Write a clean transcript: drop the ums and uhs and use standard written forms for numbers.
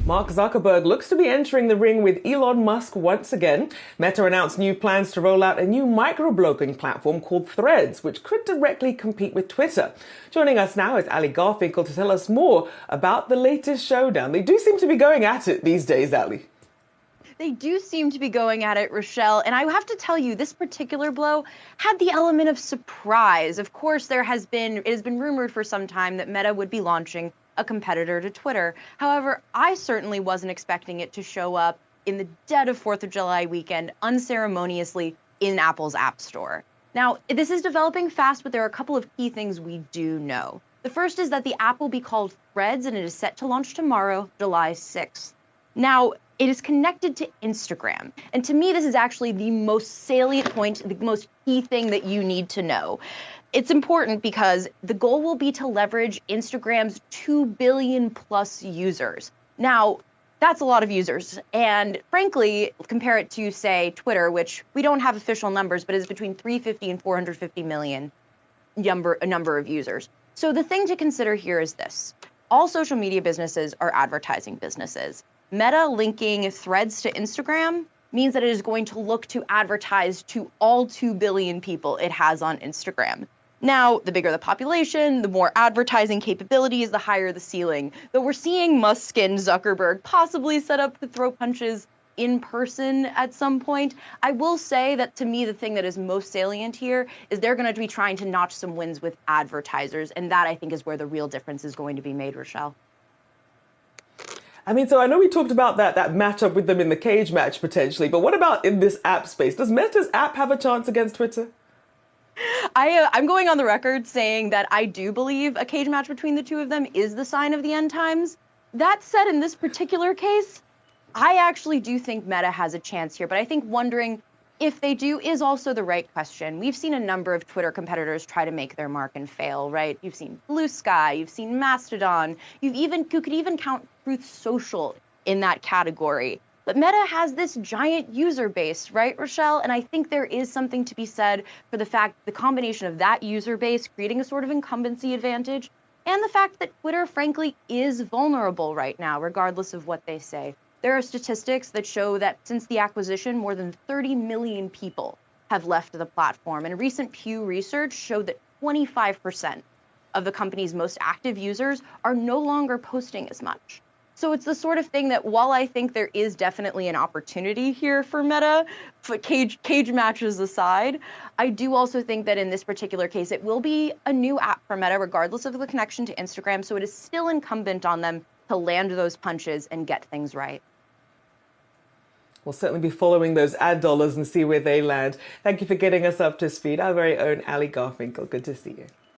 Mark Zuckerberg looks to be entering the ring with Elon Musk once again. Meta announced new plans to roll out a new microblogging platform called Threads, which could directly compete with Twitter. Joining us now is Ali Garfinkel to tell us more about the latest showdown. They do seem to be going at it these days, Ali. They do seem to be going at it, Rochelle. And I have to tell you, this particular blow had the element of surprise. Of course, it has been rumored for some time that Meta would be launching a competitor to Twitter. However, I certainly wasn't expecting it to show up in the dead of 4th of July weekend unceremoniously in Apple's App Store. Now, this is developing fast, but there are a couple of key things we do know. The first is that the app will be called Threads, and it is set to launch tomorrow, July 6th. Now, it is connected to Instagram. And to me, this is actually the most salient point, the most key thing that you need to know. It's important because the goal will be to leverage Instagram's 2 billion plus users. Now, that's a lot of users. And frankly, compare it to, say, Twitter, which we don't have official numbers, but is between 350 and 450 million a number of users. So the thing to consider here is this. All social media businesses are advertising businesses. Meta linking Threads to Instagram means that it is going to look to advertise to all 2 billion people it has on Instagram. Now, the bigger the population, the more advertising capabilities, the higher the ceiling. Though we're seeing Musk and Zuckerberg possibly set up to throw punches in person at some point, I will say that to me, the thing that is most salient here is they're going to be trying to notch some wins with advertisers. And that, I think, is where the real difference is going to be made, Rochelle. I mean, so I know we talked about that matchup with them in the cage match potentially, but what about in this app space? Does Meta's app have a chance against Twitter? I'm going on the record saying that I do believe a cage match between the two of them is the sign of the end times. That said, in this particular case, I actually do think Meta has a chance here, but I think wondering if they do is also the right question. We've seen a number of Twitter competitors try to make their mark and fail, right? You've seen Blue Sky, you've seen Mastodon, you could even count Truth Social in that category. But Meta has this giant user base, right, Rochelle? And I think there is something to be said for the fact the combination of that user base creating a sort of incumbency advantage and the fact that Twitter, frankly, is vulnerable right now, regardless of what they say. There are statistics that show that since the acquisition, more than 30 million people have left the platform. And recent Pew research showed that 25% of the company's most active users are no longer posting as much. So it's the sort of thing that while I think there is definitely an opportunity here for Meta, for cage matches aside, I do also think that in this particular case, it will be a new app for Meta, regardless of the connection to Instagram. So it is still incumbent on them to land those punches and get things right. We'll certainly be following those ad dollars and see where they land. Thank you for getting us up to speed. Our very own Ali Garfinkel. Good to see you.